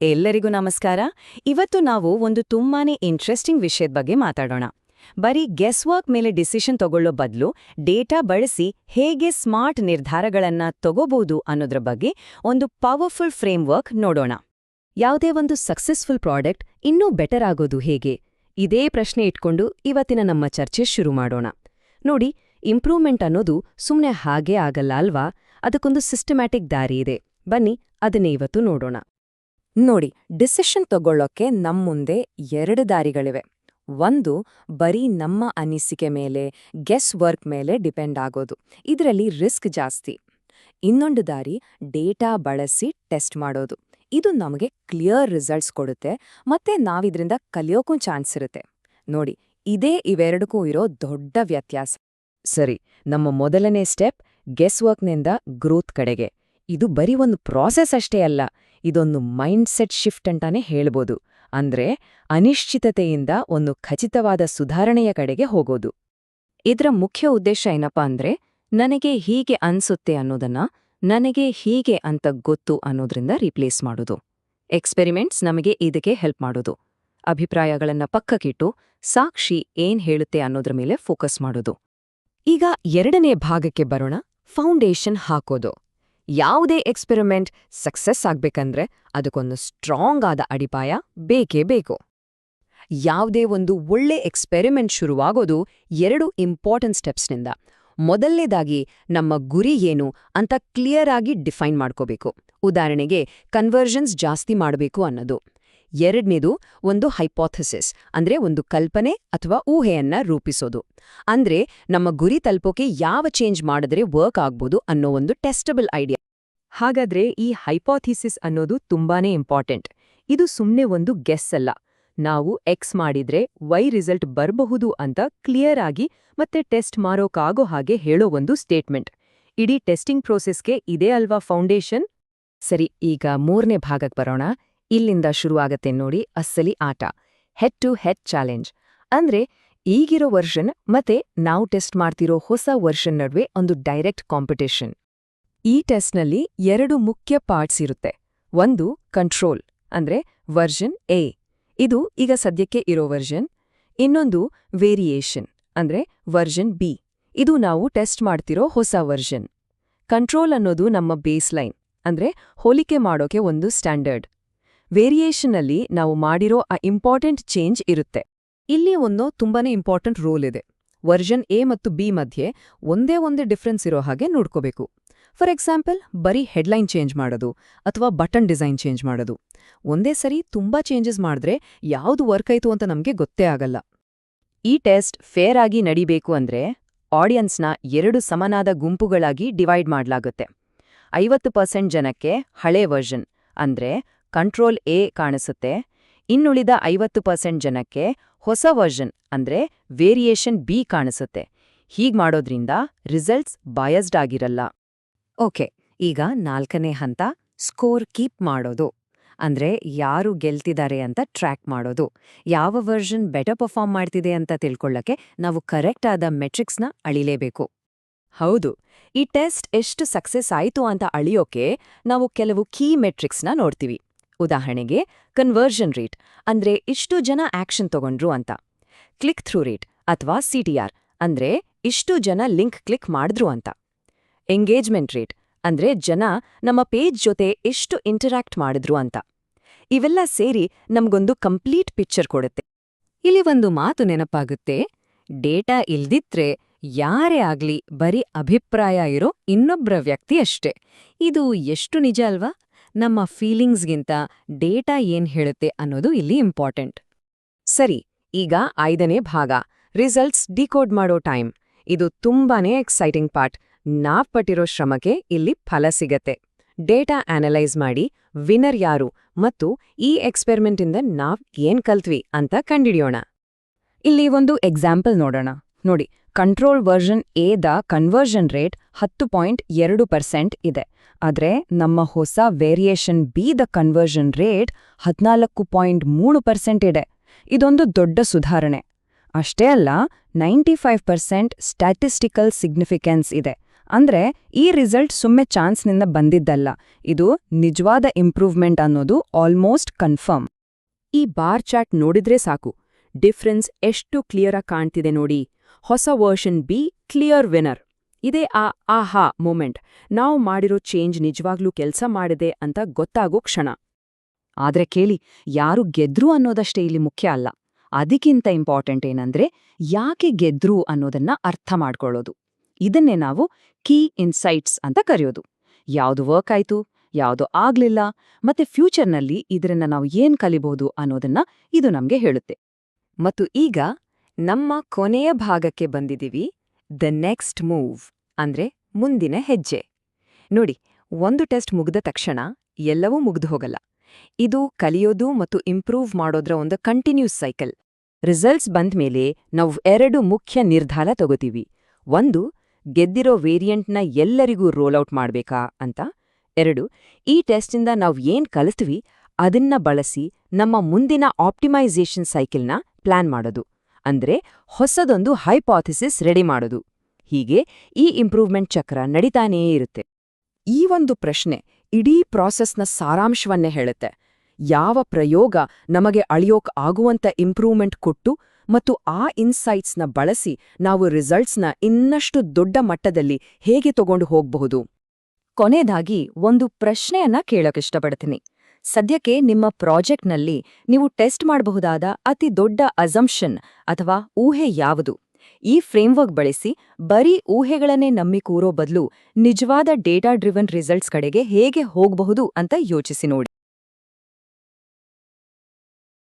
ಎಲ್ಲರಿಗೂ ನಮಸ್ಕಾರ. ಇವತ್ತು ನಾವು ಒಂದು ತುಂಬಾನೇ ಇಂಟ್ರೆಸ್ಟಿಂಗ್ ವಿಷಯದ ಬಗ್ಗೆ ಮಾತಾಡೋಣ. ಬರೀ ಗೆಸ್ ವರ್ಕ್ ಮೇಲೆ ಡಿಸಿಷನ್ ತಗೊಳ್ಳೋ ಬದಲು ಡೇಟಾ ಬಳಸಿ ಹೇಗೆ ಸ್ಮಾರ್ಟ್ ನಿರ್ಧಾರಗಳನ್ನ ತಗೋಬಹುದು ಅನ್ನೋದ್ರ ಬಗ್ಗೆ ಒಂದು ಪವರ್ಫುಲ್ ಫ್ರೇಮ್ವರ್ಕ್ ನೋಡೋಣ. ಯಾವುದೇ ಒಂದು ಸಕ್ಸಸ್ಫುಲ್ ಪ್ರಾಡಕ್ಟ್ ಇನ್ನೂ ಬೆಟರ್ ಆಗೋದು ಹೇಗೆ? ಇದೇ ಪ್ರಶ್ನೆ ಇಟ್ಕೊಂಡು ಇವತ್ತಿನ ನಮ್ಮ ಚರ್ಚೆ ಶುರು ಮಾಡೋಣ. ನೋಡಿ, ಇಂಪ್ರೂವ್ಮೆಂಟ್ ಅನ್ನೋದು ಸುಮ್ಮನೆ ಹಾಗೇ ಆಗಲ್ಲ ಅಲ್ವಾ? ಅದಕ್ಕೊಂದು ಸಿಸ್ಟಮ್ಯಾಟಿಕ್ ದಾರಿ ಇದೆ. ಬನ್ನಿ ಅದನ್ನೇ ಇವತ್ತು ನೋಡೋಣ. ನೋಡಿ, ಡಿಸಿಷನ್ ತಗೊಳ್ಳೋಕೆ ನಮ್ಮುಂದೆ 2 ದಾರಿಗಳಿವೆ. ಒಂದು, ಬರೀ ನಮ್ಮ ಅನಿಸಿಕೆ ಮೇಲೆ, ಗೆಸ್ ವರ್ಕ್ ಮೇಲೆ ಡಿಪೆಂಡ್ ಆಗೋದು. ಇದರಲ್ಲಿ ರಿಸ್ಕ್ ಜಾಸ್ತಿ. ಇನ್ನೊಂದು ದಾರಿ, ಡೇಟಾ ಬಳಸಿ ಟೆಸ್ಟ್ ಮಾಡೋದು. ಇದು ನಮಗೆ ಕ್ಲಿಯರ್ ರಿಸಲ್ಟ್ಸ್ ಕೊಡುತ್ತೆ, ಮತ್ತೆ ನಾವಿದ್ರಿಂದ ಕಲಿಯೋಕ್ಕೂ ಚಾನ್ಸ್ ಇರುತ್ತೆ. ನೋಡಿ, ಇದೇ ಇವೆರಡಕ್ಕೂ ಇರೋ ದೊಡ್ಡ ವ್ಯತ್ಯಾಸ. ಸರಿ, ನಮ್ಮ ಮೊದಲನೇ ಸ್ಟೆಪ್ ಗೆಸ್ ವರ್ಕ್ನಿಂದ ಗ್ರೋತ್ ಕಡೆಗೆ. ಇದು ಬರೀ ಒಂದು ಪ್ರಾಸೆಸ್ ಅಷ್ಟೇ ಅಲ್ಲ, ಇದೊಂದು ಮೈಂಡ್ಸೆಟ್ ಶಿಫ್ಟ್ ಅಂತಾನೆ ಹೇಳ್ಬೋದು. ಅಂದ್ರೆ ಅನಿಶ್ಚಿತತೆಯಿಂದ ಒಂದು ಖಚಿತವಾದ ಸುಧಾರಣೆಯ ಕಡೆಗೆ ಹೋಗೋದು. ಇದರ ಮುಖ್ಯ ಉದ್ದೇಶ ಏನಪ್ಪಾ ಅಂದ್ರೆ, ನನಗೆ ಹೀಗೆ ಅನ್ಸುತ್ತೆ ಅನ್ನೋದನ್ನ ನನಗೆ ಹೀಗೆ ಅಂತ ಗೊತ್ತು ಅನ್ನೋದ್ರಿಂದ ರಿಪ್ಲೇಸ್ ಮಾಡೋದು. ಎಕ್ಸ್ಪೆರಿಮೆಂಟ್ಸ್ ನಮಗೆ ಇದಕ್ಕೆ ಹೆಲ್ಪ್ ಮಾಡೋದು. ಅಭಿಪ್ರಾಯಗಳನ್ನ ಪಕ್ಕಕ್ಕಿಟ್ಟು ಸಾಕ್ಷಿ ಏನ್ ಹೇಳುತ್ತೆ ಅನ್ನೋದ್ರ ಮೇಲೆ ಫೋಕಸ್ ಮಾಡೋದು. ಈಗ 2ನೇ ಭಾಗಕ್ಕೆ ಬರೋಣ, ಫೌಂಡೇಶನ್ ಹಾಕೋದು. ಯಾವುದೇ ಎಕ್ಸ್ಪೆರಿಮೆಂಟ್ ಸಕ್ಸಸ್ ಆಗ್ಬೇಕಂದ್ರೆ ಅದಕ್ಕೊಂದು ಸ್ಟ್ರಾಂಗ್ ಆದ ಅಡಿಪಾಯ ಬೇಕೇ ಬೇಕು. ಯಾವುದೇ ಒಂದು ಒಳ್ಳೆ ಎಕ್ಸ್ಪೆರಿಮೆಂಟ್ ಶುರುವಾಗೋದು 2 ಇಂಪಾರ್ಟೆಂಟ್ ಸ್ಟೆಪ್ಸ್ನಿಂದ. ಮೊದಲನೇದಾಗಿ ನಮ್ಮ ಗುರಿ ಏನು ಅಂತ ಕ್ಲಿಯರ್ ಆಗಿ ಡಿಫೈನ್ ಮಾಡ್ಕೋಬೇಕು. ಉದಾಹರಣೆಗೆ ಕನ್ವರ್ಷನ್ಸ್ ಜಾಸ್ತಿ ಮಾಡಬೇಕು ಅನ್ನೋದು. ಎರಡನೇದು ಒಂದು ಹೈಪೋಥೆಸಿಸ್, ಅಂದ್ರೆ ಒಂದು ಕಲ್ಪನೆ ಅಥವಾ ಊಹೆಯನ್ನ ರೂಪಿಸೋದು. ಅಂದ್ರೆ ನಮ್ಮ ಗುರಿ ತಲುಪೋಕೆ ಯಾವ ಚೇಂಜ್ ಮಾಡಿದ್ರೆ ವರ್ಕ್ ಆಗ್ಬೋದು ಅನ್ನೋ ಒಂದು ಟೆಸ್ಟಬಲ್ ಐಡಿಯಾ. ಹಾಗಾದ್ರೆ ಈ ಹೈಪೋಥಿಸಿಸ್ ಅನ್ನೋದು ತುಂಬಾನೇ ಇಂಪಾರ್ಟೆಂಟ್. ಇದು ಸುಮ್ನೆ ಒಂದು ಗೆಸ್ ಅಲ್ಲ. ನಾವು ಎಕ್ಸ್ ಮಾಡಿದ್ರೆ ವೈ ರಿಸಲ್ಟ್ ಬರಬಹುದು ಅಂತ ಕ್ಲಿಯರ್ ಆಗಿ ಮತ್ತೆ ಟೆಸ್ಟ್ ಮಾಡೋಕ್ಕಾಗೋ ಹಾಗೆ ಹೇಳೋ ಒಂದು ಸ್ಟೇಟ್ಮೆಂಟ್. ಇಡೀ ಟೆಸ್ಟಿಂಗ್ ಪ್ರೋಸೆಸ್ಗೆ ಇದೇ ಅಲ್ವಾ ಫೌಂಡೇಶನ್? ಸರಿ, ಈಗ 3ನೇ ಭಾಗಕ್ಕೆ ಬರೋಣ. ಇಲ್ಲಿಂದ ಶುರುವಾಗತ್ತೆ ನೋಡಿ ಅಸಲಿ ಆಟ, ಹೆಡ್ ಟು ಹೆಡ್ ಚಾಲೆಂಜ್. ಅಂದ್ರೆ ಈಗಿರೋ ವರ್ಷನ್ ಮತ್ತೆ ನಾವು ಟೆಸ್ಟ್ ಮಾಡ್ತಿರೋ ಹೊಸ ವರ್ಷನ್ ನಡುವೆ ಒಂದು ಡೈರೆಕ್ಟ್ ಕಾಂಪಿಟೇಷನ್. ಈ ಟೆಸ್ಟ್ನಲ್ಲಿ 2 ಮುಖ್ಯ ಪಾರ್ಟ್ಸ್ ಇರುತ್ತೆ. ಒಂದು ಕಂಟ್ರೋಲ್, ಅಂದ್ರೆ ವರ್ಷನ್ ಎ, ಇದು ಈಗ ಸದ್ಯಕ್ಕೆ ಇರೋ ವರ್ಷನ್. ಇನ್ನೊಂದು ವೇರಿಯೇಷನ್, ಅಂದ್ರೆ ವರ್ಷನ್ ಬಿ, ಇದು ನಾವು ಟೆಸ್ಟ್ ಮಾಡ್ತಿರೋ ಹೊಸ ವರ್ಷನ್. ಕಂಟ್ರೋಲ್ ಅನ್ನೋದು ನಮ್ಮ ಬೇಸ್ ಲೈನ್, ಅಂದ್ರೆ ಹೋಲಿಕೆ ಮಾಡೋಕೆ ಒಂದು ಸ್ಟ್ಯಾಂಡರ್ಡ್. ವೇರಿಯೇಷನ್ನಲ್ಲಿ ನಾವು ಮಾಡಿರೋ ಆ ಇಂಪಾರ್ಟೆಂಟ್ ಚೇಂಜ್ ಇರುತ್ತೆ. ಇಲ್ಲಿ ಒಂದು ತುಂಬಾನೇ ಇಂಪಾರ್ಟೆಂಟ್ ರೋಲ್ ಇದೆ. ವರ್ಷನ್ ಎ ಮತ್ತು ಬಿ ಮಧ್ಯೆ ಒಂದೇ ಡಿಫ್ರೆನ್ಸ್ ಇರೋ ಹಾಗೆ ನೋಡ್ಕೋಬೇಕು. ಫಾರ್ ಎಕ್ಸಾಂಪಲ್, ಬರೀ ಹೆಡ್ಲೈನ್ ಚೇಂಜ್ ಮಾಡೋದು ಅಥವಾ ಬಟನ್ ಡಿಸೈನ್ ಚೇಂಜ್ ಮಾಡೋದು. ಒಂದೇ ಸರಿ ತುಂಬಾ ಚೇಂಜಸ್ ಮಾಡಿದ್ರೆ ಯಾವುದು ವರ್ಕ್ ಆಯ್ತು ಅಂತ ನಮ್ಗೆ ಗೊತ್ತೇ ಆಗಲ್ಲ. ಈ ಟೆಸ್ಟ್ ಫೇರ್ ಆಗಿ ನಡಿಬೇಕು ಅಂದ್ರೆ ಆಡಿಯನ್ಸ್ನ 2 ಸಮನಾದ ಗುಂಪುಗಳಾಗಿ ಡಿವೈಡ್ ಮಾಡ್ಲಾಗುತ್ತೆ. 50% ಜನಕ್ಕೆ ಹಳೆ ವರ್ಷನ್ ಅಂದ್ರೆ ಕಂಟ್ರೋಲ್ ಎ ಕಾಣಿಸುತ್ತೆ. ಇನ್ನುಳಿದ 50% ಜನಕ್ಕೆ ಹೊಸ ವರ್ಷನ್ ಅಂದ್ರೆ ವೇರಿಯೇಷನ್ ಬಿ ಕಾಣಿಸುತ್ತೆ. ಹೀಗ್ ಮಾಡೋದ್ರಿಂದ ರಿಸಲ್ಟ್ಸ್ ಬಯಾಸ್ಡ್ ಆಗಿರಲ್ಲ. ಓಕೆ, ಈಗ 4ನೇ ಹಂತ ಸ್ಕೋರ್ ಕೀಪ್ ಮಾಡೋದು. ಅಂದ್ರೆ ಯಾರು ಗೆಲ್ತಿದ್ದಾರೆ ಅಂತ ಟ್ರ್ಯಾಕ್ ಮಾಡೋದು. ಯಾವ ವರ್ಷನ್ ಬೆಟರ್ ಪರ್ಫಾರ್ಮ್ ಮಾಡ್ತಿದೆ ಅಂತ ತಿಳ್ಕೊಳ್ಳಕ್ಕೆ ನಾವು ಕರೆಕ್ಟ್ ಆದ ಮೆಟ್ರಿಕ್ಸ್ನ ಅಳಿಲೇಬೇಕು. ಹೌದು, ಈ ಟೆಸ್ಟ್ ಎಷ್ಟು ಸಕ್ಸಸ್ ಆಯಿತು ಅಂತ ಅಳಿಯೋಕೆ ನಾವು ಕೆಲವು ಕೀ ಮೆಟ್ರಿಕ್ಸ್ನ ನೋಡ್ತೀವಿ. ಉದಾಹರಣೆಗೆ ಕನ್ವರ್ಷನ್ ರೇಟ್, ಅಂದ್ರೆ ಇಷ್ಟು ಜನ ಆಕ್ಷನ್ ತಗೊಂಡ್ರು ಅಂತ. ಕ್ಲಿಕ್ ಥ್ರೂ ರೇಟ್ ಅಥವಾ CTR, ಅಂದ್ರೆ ಇಷ್ಟು ಜನ ಲಿಂಕ್ ಕ್ಲಿಕ್ ಮಾಡಿದ್ರು ಅಂತ. ಎಂಗೇಜ್ಮೆಂಟ್ ರೇಟ್, ಅಂದ್ರೆ ಜನ ನಮ್ಮ ಪೇಜ್ ಜೊತೆ ಎಷ್ಟು ಇಂಟರಾಕ್ಟ್ ಮಾಡಿದ್ರು ಅಂತ. ಇವೆಲ್ಲ ಸೇರಿ ನಮ್ಗೊಂದು ಕಂಪ್ಲೀಟ್ ಪಿಕ್ಚರ್ ಕೊಡುತ್ತೆ. ಇಲ್ಲಿ ಒಂದು ಮಾತು ನೆನಪಾಗುತ್ತೆ, ಡೇಟಾ ಇಲ್ದಿದ್ರೆ ಯಾರೇ ಆಗ್ಲಿ ಬರೀ ಅಭಿಪ್ರಾಯ ಇರೋ ಇನ್ನೊಬ್ರ ವ್ಯಕ್ತಿ ಅಷ್ಟೇ. ಇದು ಎಷ್ಟು ನಿಜ ಅಲ್ವಾ? ನಮ್ಮ ಫೀಲಿಂಗ್ಸ್ಗಿಂತ ಡೇಟಾ ಏನ್ ಹೇಳುತ್ತೆ ಅನ್ನೋದು ಇಲ್ಲಿ ಇಂಪಾರ್ಟೆಂಟ್. ಸರಿ, ಈಗ 5ನೇ ಭಾಗ ರಿಸಲ್ಟ್ಸ್ ಡಿಕೋಡ್ ಮಾಡೋ ಟೈಮ್. ಇದು ತುಂಬಾನೇ ಎಕ್ಸೈಟಿಂಗ್ ಪಾರ್ಟ್. ನಾವ್ ಪಟ್ಟಿರೋ ಶ್ರಮಕ್ಕೆ ಇಲ್ಲಿ ಫಲ ಸಿಗತ್ತೆ. ಡೇಟಾ ಅನಲೈಸ್ ಮಾಡಿ ವಿನ್ನರ್ ಯಾರು ಮತ್ತು ಈ ಎಕ್ಸ್ಪೆರಿಮೆಂಟಿಂದ ನಾವ್ ಏನ್ ಕಲ್ತ್ವಿ ಅಂತ ಕಂಡಿಡಿಯೋಣ. ಇಲ್ಲಿ ಒಂದು ಎಕ್ಸಾಂಪಲ್ ನೋಡೋಣ. ನೋಡಿ, control version A the conversion rate 10.2% ಇದೆ. ಆದ್ರೆ ನಮ್ಮ ಹೊಸ variation B the conversion rate 14.3% ಇದೆ. ಇದೊಂದು ದೊಡ್ಡ ಸುಧಾರಣೆ. ಅಷ್ಟೇ ಅಲ್ಲ, 95% ಸ್ಟ್ಯಾಟಿಸ್ಟಿಕಲ್ ಸಿಗ್ನಿಫಿಕೆನ್ಸ್ ಇದೆ. ಅಂದ್ರೆ ಈ ರಿಸಲ್ಟ್ ಸುಮ್ಮನೆ ಚಾನ್ಸ್ನಿಂದ ಬಂದಿದ್ದಲ್ಲ, ಇದು ನಿಜವಾದ ಇಂಪ್ರೂವ್ಮೆಂಟ್ ಅನ್ನೋದು ಆಲ್ಮೋಸ್ಟ್ ಕನ್ಫರ್ಮ್. ಈ ಬಾರ್ ಚಾರ್ಟ್ ನೋಡಿದ್ರೆ ಸಾಕು, ಡಿಫ್ರೆನ್ಸ್ ಎಷ್ಟು ಕ್ಲಿಯರಾಗಿ ಕಾಣ್ತಿದೆ ನೋಡಿ. ಹೊಸ ವರ್ಷನ್ ಬಿ ಕ್ಲಿಯರ್ ವಿನರ್. ಇದೇ ಆ ಆಹಾ ಮೂಮೆಂಟ್, ನಾವು ಮಾಡಿರೋ ಚೇಂಜ್ ನಿಜವಾಗ್ಲೂ ಕೆಲಸ ಮಾಡಿದೆ ಅಂತ ಗೊತ್ತಾಗೋ ಕ್ಷಣ. ಆದ್ರೆ ಕೇಳಿ, ಯಾರು ಗೆದ್ರು ಅನ್ನೋದಷ್ಟೇ ಇಲ್ಲಿ ಮುಖ್ಯ ಅಲ್ಲ. ಅದಕ್ಕಿಂತ ಇಂಪಾರ್ಟೆಂಟ್ ಏನಂದ್ರೆ ಯಾಕೆ ಗೆದ್ರು ಅನ್ನೋದನ್ನ ಅರ್ಥ ಮಾಡ್ಕೊಳ್ಳೋದು. ಇದನ್ನೇ ನಾವು ಕೀ ಇನ್ಸೈಟ್ಸ್ ಅಂತ ಕರೆಯೋದು. ಯಾವುದು ವರ್ಕ್ ಆಯ್ತು, ಯಾವುದು ಆಗ್ಲಿಲ್ಲ, ಮತ್ತೆ ಫ್ಯೂಚರ್ನಲ್ಲಿ ಇದರಿಂದ ನಾವು ಏನ್ ಕಲಿಬಹುದು ಅನ್ನೋದನ್ನ ಇದು ನಮ್ಗೆ ಹೇಳುತ್ತೆ. ಮತ್ತು ಈಗ ನಮ್ಮ ಕೊನೆಯ ಭಾಗಕ್ಕೆ ಬಂದಿದ್ದೀವಿ, ದ ನೆಕ್ಸ್ಟ್ ಮೂವ್ ಅಂದ್ರೆ ಮುಂದಿನ ಹೆಜ್ಜೆ. ನೋಡಿ, ಒಂದು ಟೆಸ್ಟ್ ಮುಗ್ದ ತಕ್ಷಣ ಎಲ್ಲವೂ ಮುಗ್ದು ಹೋಗಲ್ಲ. ಇದು ಕಲಿಯೋದು ಮತ್ತು ಇಂಪ್ರೂವ್ ಮಾಡೋದ್ರ ಒಂದು ಕಂಟಿನ್ಯೂಸ್ ಸೈಕಲ್. ರಿಸಲ್ಟ್ಸ್ ಬಂದ್ಮೇಲೆ ನಾವು 2 ಮುಖ್ಯ ನಿರ್ಧಾರ ತಗೋತೀವಿ. ಒಂದು, ಗೆದ್ದಿರೋ ವೇರಿಯಂಟ್ನ ಎಲ್ಲರಿಗೂ ರೋಲ್ಔಟ್ ಮಾಡ್ಬೇಕಾ ಅಂತ. 2, ಈ ಟೆಸ್ಟಿಂದ ನಾವು ಏನ್ ಕಲಿಸ್ತೀವಿ ಅದನ್ನ ಬಳಸಿ ನಮ್ಮ ಮುಂದಿನ ಆಪ್ಟಿಮೈಸೇಷನ್ ಸೈಕಲ್ನ ಪ್ಲಾನ್ ಮಾಡೋದು, ಅಂದ್ರೆ ಹೊಸದೊಂದು ಹೈಪಾಥಿಸಿಸ್ ರೆಡಿ ಮಾಡೋದು. ಹೀಗೆ ಈ ಇಂಪ್ರೂವ್ಮೆಂಟ್ ಚಕ್ರ ನಡೀತಾನೇ ಇರುತ್ತೆ. ಈ ಒಂದು ಪ್ರಶ್ನೆ ಇಡೀ ಪ್ರಾಸೆಸ್ನ ಸಾರಾಂಶವನ್ನೇ ಹೇಳುತ್ತೆ. ಯಾವ ಪ್ರಯೋಗ ನಮಗೆ ಅಳಿಯೋಕ್ ಆಗುವಂತ ಇಂಪ್ರೂವ್ಮೆಂಟ್ ಕೊಟ್ಟು ಮತ್ತು ಆ ಇನ್ಸೈಟ್ಸ್ನ ಬಳಸಿ ನಾವು ರಿಸಲ್ಟ್ಸ್ನ ಇನ್ನಷ್ಟು ದೊಡ್ಡ ಮಟ್ಟದಲ್ಲಿ ಹೇಗೆ ತಗೊಂಡು ಹೋಗಬಹುದು. ಕೊನೆಯದಾಗಿ ಒಂದು ಪ್ರಶ್ನೆಯನ್ನ ಕೇಳೋಕಿಷ್ಟಪಡ್ತೀನಿ. ಸದ್ಯಕ್ಕೆ ನಿಮ್ಮ ಪ್ರಾಜೆಕ್ಟ್ನಲ್ಲಿ ನೀವು ಟೆಸ್ಟ್ ಮಾಡಬಹುದಾದ ಅತಿ ದೊಡ್ಡ ಅಸಂಪ್ಷನ್ ಅಥವಾ ಊಹೆ ಯಾವುದು? ಈ ಫ್ರೇಮ್ವರ್ಕ್ ಬಳಸಿ ಬರೀ ಊಹೆಗಳನ್ನೇ ನಂಬಿ ಕೂರೋ ಬದಲು ನಿಜವಾದ ಡೇಟಾ ಡ್ರಿವನ್ ರಿಸಲ್ಟ್ಸ್ ಕಡೆಗೆ ಹೇಗೆ ಹೋಗಬಹುದು ಅಂತ ಯೋಚಿಸಿ ನೋಡಿ.